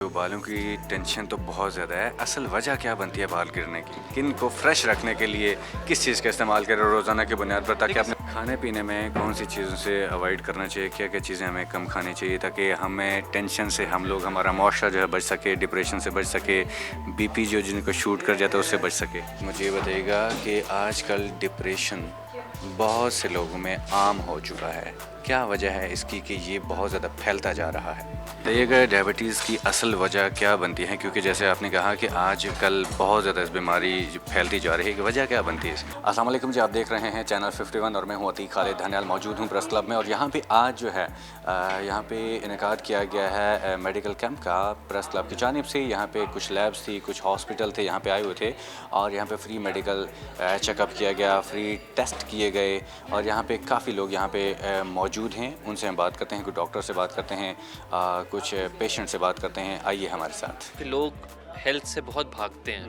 بالوں کی ٹینشن تو بہت زیادہ ہے. اصل وجہ کیا بنتی ہے بال گرنے کی؟ کن کو فریش رکھنے کے لیے کس چیز کا استعمال کریں روزانہ کی بنیاد پر، تاکہ اپنے کھانے پینے میں کون سی چیزوں سے اوائڈ کرنا چاہیے، کیا کیا چیزیں ہمیں کم کھانی چاہیے تاکہ ہمیں ٹینشن سے ہمارا معاشرہ جو ہے بچ سکے، ڈپریشن سے بچ سکے، بی پی جو جن کو شوٹ کر جاتا ہے اس سے بچ سکے. مجھے یہ بتائیے گا کہ آج کل ڈپریشن بہت سے لوگوں میں عام ہو چکا ہے. کیا وجہ ہے اس کی کہ یہ بہت زیادہ پھیلتا جا رہا ہے؟ بتائیے گا ڈائبٹیز کی اصل وجہ کیا بنتی ہے، کیونکہ جیسے آپ نے کہا کہ آج کل بہت زیادہ اس بیماری پھیلتی جا رہی ہے، کہ وجہ کیا بنتی ہے اس کی؟ السلام علیکم جی، آپ دیکھ رہے ہیں چینل 51 اور میں ہوں عتیق خالد دھنیال، موجود ہوں پریس کلب میں. اور یہاں پہ آج جو ہے یہاں پہ انعقاد کیا گیا ہے میڈیکل کیمپ کا پریس کلب کی جانب سے. یہاں پہ کچھ لیبس تھی، کچھ ہاسپٹل تھے یہاں پہ آئے ہوئے تھے، اور یہاں پہ فری میڈیکل چیک اپ کیا گیا، فری ٹیسٹ کیے گئے، اور یہاں پہ کافی لوگ یہاں پہ موجود ہیں. ان سے ہم بات کرتے ہیں، کچھ ڈاکٹر سے بات کرتے ہیں، کچھ پیشنٹ سے بات کرتے ہیں. آئیے ہمارے ساتھ. لوگ ہیلتھ سے بہت بھاگتے ہیں.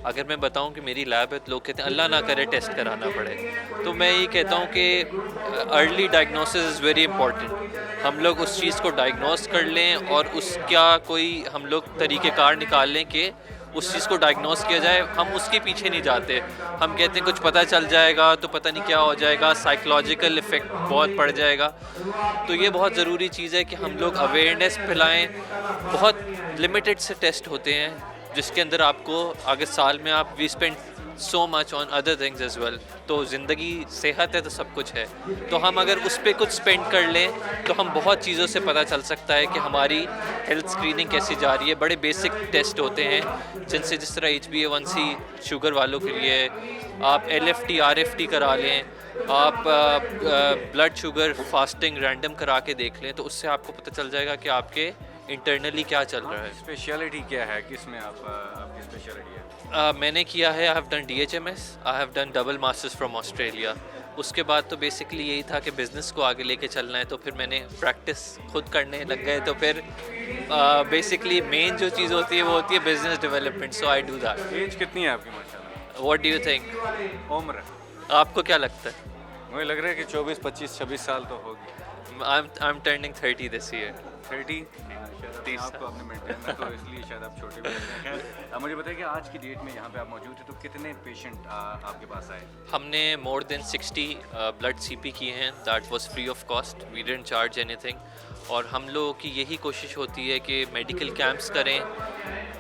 اگر میں بتاؤں کہ میری لیب ہے تو لوگ کہتے ہیں اللہ نہ کرے ٹیسٹ کرانا پڑے. تو میں یہ کہتا ہوں کہ early diagnosis is very important. ہم لوگ اس چیز کو ڈائگنوز کر لیں اور اس کا کوئی ہم لوگ طریقہ کار نکال لیں کہ اس چیز کو ڈائگنوز کیا جائے. ہم اس کے پیچھے نہیں جاتے. ہم کہتے ہیں کچھ پتہ چل جائے گا تو پتہ نہیں کیا ہو جائے گا، سائیکولوجیکل افیکٹ بہت پڑ جائے گا. تو یہ بہت ضروری چیز ہے کہ ہم لوگ اویئرنیس پھیلائیں. بہت لمیٹڈ سے ٹیسٹ ہوتے ہیں جس کے اندر آپ کو آگے سال میں آپ we spend so much on other things as well. تو زندگی صحت ہے تو سب کچھ ہے. تو ہم اگر اس پہ کچھ اسپینڈ کر لیں تو ہم بہت چیزوں سے پتہ چل سکتا ہے کہ ہماری ہیلتھ اسکریننگ کیسی جا رہی ہے. بڑے بیسک ٹیسٹ ہوتے ہیں جن سے، جس طرح HbA1c شوگر والوں کے لیے آپ LFT RFT کرا لیں، آپ بلڈ شوگر فاسٹنگ رینڈم کرا کے دیکھ لیں، تو اس سے آپ کو پتہ چل جائے گا کہ آپ کے انٹرنلی کیا چل رہا ہے. اسپیشلٹی کیا ہے، کس میں آپ کی اسپیشلٹی ہے؟ میں نے کیا ہے، I have done DHMS، I have done double masters from Australia. اس کے بعد تو بیسکلی یہی تھا کہ بزنس کو آگے لے کے چلنا ہے، تو پھر میں نے پریکٹس خود کرنے لگ گئے. تو پھر بیسکلی مین جو چیز ہوتی ہے وہ ہوتی ہے business development. So I do that. Age کتنی ہے آپ کی ماشاء اللہ؟ What do you think? عمر آپ کو کیا لگتا ہے؟ مجھے لگ رہا ہے کہ 24 25 26 سال تو ہوگی. I'm turning 30 this year. 30 آپ کو اپنے مینٹین میں، تو اس لیے شاید آپ چھوٹے بھی لگتے ہیں. خیر مجھے بتائیے کہ آج کی ڈیٹ میں یہاں پہ آپ موجود ہیں تو کتنے پیشنٹ آپ کے پاس آئے؟ ہم نے more than 60 بلڈ CP کیے ہیں. That was free of cost. We didn't charge anything. اور ہم لوگوں کی یہی کوشش ہوتی ہے کہ میڈیکل کیمپس کریں.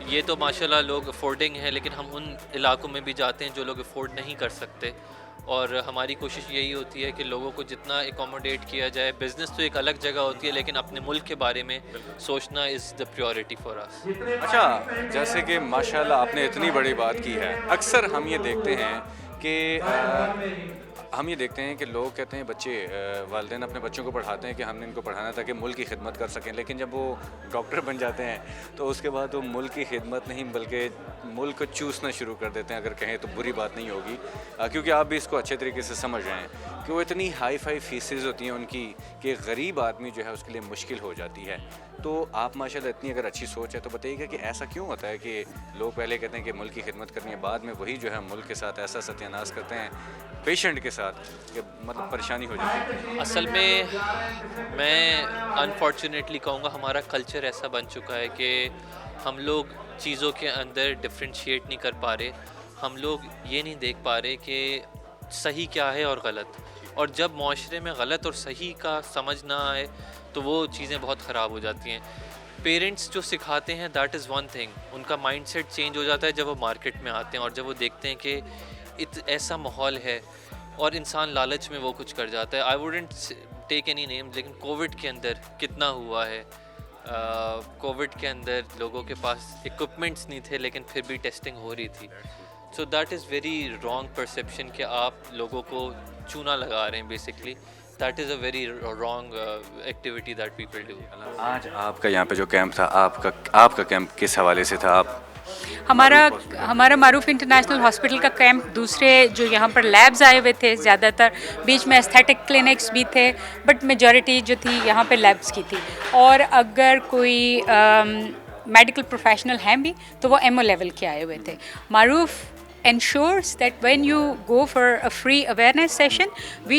یہ تو ماشاءاللہ لوگ افورڈنگ ہیں، لیکن ہم ان علاقوں میں بھی جاتے ہیں جو لوگ افورڈ نہیں کر سکتے. اور ہماری کوشش یہی ہوتی ہے کہ لوگوں کو جتنا اکوموڈیٹ کیا جائے. بزنس تو ایک الگ جگہ ہوتی ہے، لیکن اپنے ملک کے بارے میں سوچنا از دا پریورٹی فار اس. اچھا، جیسے کہ ماشاءاللہ آپ نے اتنی بڑی بات کی ہے. اکثر ہم یہ دیکھتے ہیں کہ لوگ کہتے ہیں، بچے والدین اپنے بچوں کو پڑھاتے ہیں کہ ہم نے ان کو پڑھانا تاکہ ملک کی خدمت کر سکیں. لیکن جب وہ ڈاکٹر بن جاتے ہیں تو اس کے بعد وہ ملک کی خدمت نہیں بلکہ ملک کو چوسنا شروع کر دیتے ہیں. اگر کہیں تو بری بات نہیں ہوگی، کیونکہ آپ بھی اس کو اچھے طریقے سے سمجھ رہے ہیں کہ وہ اتنی ہائی فائی فیسز ہوتی ہیں ان کی کہ غریب آدمی جو ہے اس کے لیے مشکل ہو جاتی ہے. تو آپ ماشاءاللہ اتنی اگر اچھی سوچ ہے تو بتائیے گا کہ ایسا کیوں ہوتا ہے کہ لوگ پہلے کہتے ہیں کہ ملک کی خدمت کرنی ہے، بعد میں وہی جو ہے ملک کے ساتھ ایسا ستیہ ناش کرتے ہیں پیشنٹ کے ساتھ کہ مطلب پریشانی ہو جاتی ہے. اصل میں انفارچونیٹلی کہوں گا ہمارا کلچر ایسا بن چکا ہے کہ ہم لوگ چیزوں کے اندر ڈفرینشیٹ نہیں کر پا رہے. ہم لوگ یہ نہیں دیکھ پا رہے کہ صحیح کیا ہے اور غلط. اور جب معاشرے میں غلط اور صحیح کا سمجھ نہ آئے تو وہ چیزیں بہت خراب ہو جاتی ہیں. پیرنٹس جو سکھاتے ہیں دیٹ از ون تھنگ. ان کا مائنڈ سیٹ چینج ہو جاتا ہے جب وہ مارکیٹ میں آتے ہیں اور جب وہ دیکھتے ہیں کہ ایسا ماحول ہے اور انسان لالچ میں وہ کچھ کر جاتا ہے. I wouldn't take any name, لیکن کووڈ کے اندر کتنا ہوا ہے. کووڈ کے اندر لوگوں کے پاس اکوپمنٹس نہیں تھے لیکن پھر بھی ٹیسٹنگ ہو رہی تھی. So that is very wrong perception کہ آپ لوگوں کو چونا لگا رہے ہیں. Basically that is a very wrong activity that people do. آج آپ کا یہاں پہ جو کیمپ تھا، آپ کا کیمپ کس حوالے سے تھا؟ ہمارا معروف انٹرنیشنل ہاسپٹل کا کیمپ، دوسرے جو یہاں پر لیبز آئے ہوئے تھے زیادہ تر، بیچ میں استھیٹک کلینکس بھی تھے، بٹ میجورٹی جو تھی یہاں پہ لیبز کی تھی. اور اگر کوئی میڈیکل پروفیشنل ہیں بھی تو وہ MO لیول کے آئے ہوئے تھے. معروف ensures that when you go for a free awareness session, we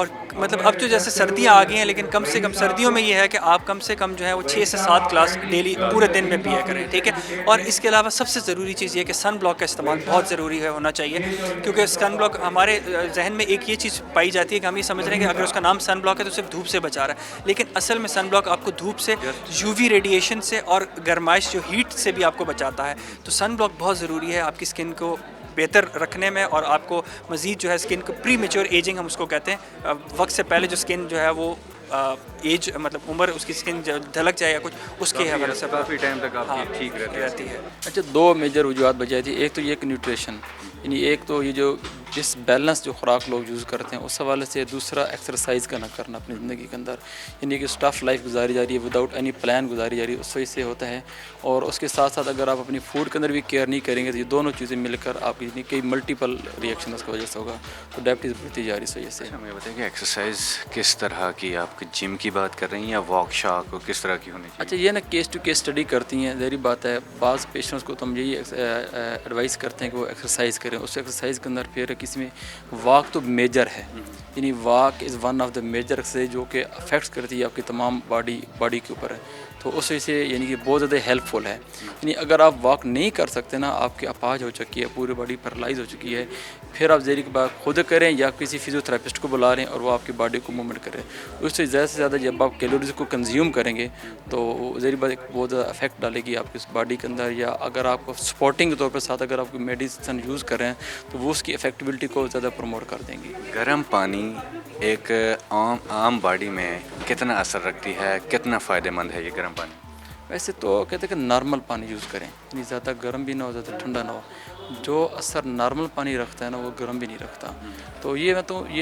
اور مطلب اب تو جیسے سردیاں آ گئی ہیں لیکن کم سے کم سردیوں میں یہ ہے کہ آپ کم سے کم جو ہے وہ 6 سے 7 گلاس ڈیلی پورے دن میں پیا کریں, ٹھیک ہے. اور اس کے علاوہ سب سے ضروری چیز یہ کہ سن بلاک کا استعمال بہت ضروری ہے ہونا چاہیے, کیونکہ سن بلاک ہمارے ذہن میں ایک یہ چیز پائی جاتی ہے کہ ہم یہ سمجھ رہے ہیں کہ اگر اس کا نام سن بلاک ہے تو صرف دھوپ سے بچا رہا ہے, لیکن اصل میں سن بلاک آپ کو دھوپ سے, یو وی ریڈیشن سے اور گرمائش جو ہیٹ سے بھی آپ کو بچاتا ہے. تو سن بلاک بہت ضروری ہے آپ کی اسکن کو بہتر رکھنے میں, اور آپ کو مزید جو ہے اسکن کو پری میچور ایجنگ ہم اس کو کہتے ہیں, وقت سے پہلے جو اسکن جو ہے وہ ایج مطلب عمر اس کی اسکن ڈھلک جائے یا کچھ اس کے حوالے سے کافی ٹائم تک آپ کی ٹھیک رہتی ہے. اچھا, 2 میجر وجوہات بچائی تھی. ایک تو یہ کہ نیوٹریشن, یعنی ایک تو یہ جو جس بیلنس جو خوراک لوگ یوز کرتے ہیں اس حوالے سے, دوسرا ایکسرسائز کا نہ کرنا اپنی زندگی کے اندر, یعنی کہ اسٹف لائف گزاری جا رہی ہے وداؤٹ اینی پلان گزاری جا رہی ہے, اس وجہ سے ہوتا ہے. اور اس کے ساتھ ساتھ اگر آپ اپنی فوڈ کے اندر بھی کیئر نہیں کریں گے تو یہ دونوں چیزیں مل کر آپ کی یعنی کئی ملٹیپل ریئیکشن اس کی وجہ سے ہوگا, تو ڈائبٹیز بڑھتی جا رہی ہے اس وجہ سے. ہمیں بتائیں کہ ایکسرسائز کس طرح کی, آپ جم کی بات کر رہی ہیں یا واک شاک, کس طرح کی ہونی چاہیے؟ اچھا, یہ نا کیس ٹو کیس اسٹڈی کرتی ہیں, ظاہری بات ہے. بعض پیشنٹس کو تو ہم یہی ایڈوائز کرتے ہیں کہ وہ ایکسرسائز کریں. اس ایکسرسائز کے اندر پھر کسی میں واک تو میجر ہے, یعنی walk is one of the major exercise جو کہ افیکٹس کرتی ہے آپ کی تمام باڈی کے اوپر ہے. تو اس وجہ سے یعنی کہ بہت زیادہ ہیلپ فل ہے. یعنی اگر آپ واک نہیں کر سکتے نا, آپ کی اپاہج ہو چکی ہے, پوری باڈی پیرالائز ہو چکی ہے, پھر آپ ذہنی کی بات خود کریں یا کسی فزیو تھراپسٹ کو بلا لیں اور وہ آپ کی باڈی کو موومنٹ کرے. اس سے زیادہ جب آپ کیلوریز کو کنزیوم کریں گے تو ذہنی بات ایک بہت زیادہ افیکٹ ڈالے گی آپ کی اس باڈی کے اندر. یا اگر آپ کو سپورٹنگ کے طور پر ساتھ اگر آپ کوئی میڈیسن یوز کر رہے ہیں تو وہ اس کی افیکٹیبلٹی کو زیادہ پروموٹ کر دیں گی. گرم پانی ایک عام باڈی میں کتنا اثر رکھتی ہے, کتنا فائدہ مند ہے یہ گرم پانی؟ ویسے تو کہتے ہیں کہ نارمل پانی یوز کریں, یعنی زیادہ گرم بھی نہ ہو زیادہ ٹھنڈا نہ ہو. جو اثر نارمل پانی رکھتا ہے نا وہ گرم بھی نہیں رکھتا. تو یہ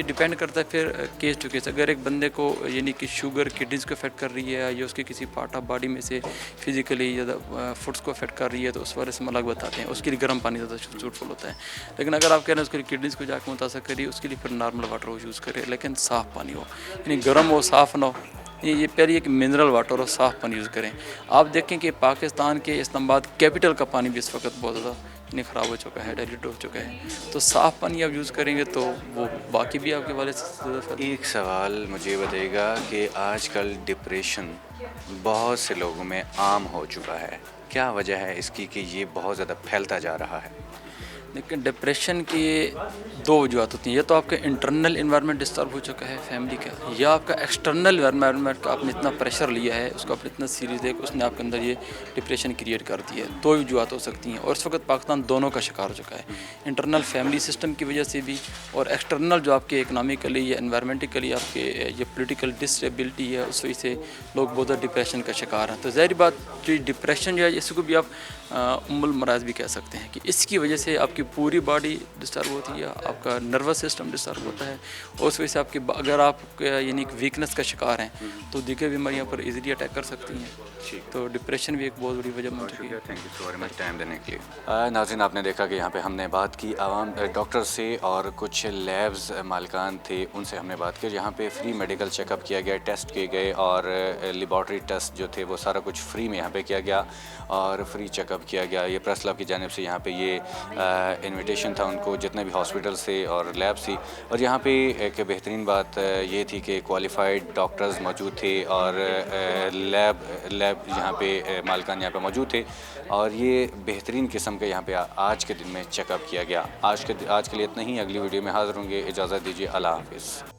ڈیپینڈ کرتا ہے پھر کیس ٹو کیس. اگر ایک بندے کو یعنی کہ شوگر کڈنیز کو افیکٹ کر رہی ہے یا اس کے کسی پارٹ آف باڈی میں سے فزیکلی یا فوڈس کو افیکٹ کر رہی ہے تو اس وجہ سے ہم الگ بتاتے ہیں, اس کے لیے گرم پانی زیادہ سوٹفل ہوتا ہے. لیکن اگر آپ کہہ رہے ہیں اس کے لیے کڈنیز کو جا کے متاثر کریے, اس کے لیے پھر نارمل واٹر وہ یوز کرے, لیکن صاف پانی ہو, یعنی گرم ہو صاف نہ ہو. یہ پہلے ایک منرل واٹر اور صاف پانی یوز کریں. آپ دیکھیں کہ پاکستان کے اسلام آباد کیپٹل کا پانی بھی اس وقت بہت زیادہ یعنی خراب ہو چکا ہے, ڈائلیوٹ ہو چکا ہے. تو صاف پانی آپ یوز کریں گے تو وہ باقی بھی آپ کے والے سے زیادہ. ایک سوال مجھے بتائیے گا کہ آج کل ڈپریشن بہت سے لوگوں میں عام ہو چکا ہے, کیا وجہ ہے اس کی کہ یہ بہت زیادہ پھیلتا جا رہا ہے؟ لیکن ڈپریشن کی 2 وجوہات ہوتی ہیں. یا تو آپ کا انٹرنل انوائرمنٹ ڈسٹرب ہو چکا ہے فیملی کا, یا آپ کا ایکسٹرنل انوائرمنٹ کا آپ نے اتنا پریشر لیا ہے, اس کو آپ نے اتنا سیریس ہے کہ اس نے آپ کے اندر یہ ڈپریشن کریٹ کر دی ہے. 2 وجوہات ہو سکتی ہیں, اور اس وقت پاکستان دونوں کا شکار ہو چکا ہے. انٹرنل فیملی سسٹم کی وجہ سے بھی, اور ایکسٹرنل جو آپ کے اکنامکلی یا انوائرمنٹکلی آپ کے یہ پولیٹیکل ڈسٹیبلٹی ہے, اس وجہ سے لوگ بہت زیادہ ڈپریشن کا شکار ہیں. تو ظاہری بات جو ڈپریشن جو ہے اس کو بھی آپ ام المراض بھی کہہ سکتے ہیں کہ اس کی وجہ سے آپ کی پوری باڈی ڈسٹرب ہوتی ہے, آپ کا نروس سسٹم ڈسٹرب ہوتا ہے, اور اس وجہ سے آپ کی اگر آپ یعنی ویکنس کا شکار ہیں تو دیگر بیماریاں پر ایزیلی اٹیک کر سکتی ہیں. تو ڈپریشن بھی ایک بہت بڑی وجہ بن چکی ہے. Thank you so very much time دینے کے لیے. ناظرین, آپ نے دیکھا کہ یہاں پہ ہم نے بات کی عوام ڈاکٹر سے, اور کچھ لیبز مالکان تھے ان سے ہم نے بات کی. یہاں پہ فری میڈیکل چیک اپ کیا گیا, ٹیسٹ کیے گئے, اور لیبارٹری ٹیسٹ جو تھے وہ سارا کچھ فری میں یہاں پہ کیا گیا, اور فری چیک اپ کیا گیا. یہ پریس کلب کی جانب سے یہاں پہ یہ انویٹیشن تھا ان کو جتنے بھی ہاسپٹلس تھے اور لیبس تھی. اور یہاں پہ ایک بہترین بات یہ تھی کہ کوالیفائڈ ڈاکٹرز موجود تھے, اور لیب یہاں پہ مالکان یہاں پہ موجود تھے, اور یہ بہترین قسم کا یہاں پہ آج کے دن میں چیک اپ کیا گیا. آج کے لیے اتنا ہی. اگلی ویڈیو میں حاضر ہوں گے, اجازت دیجیے, اللہ حافظ.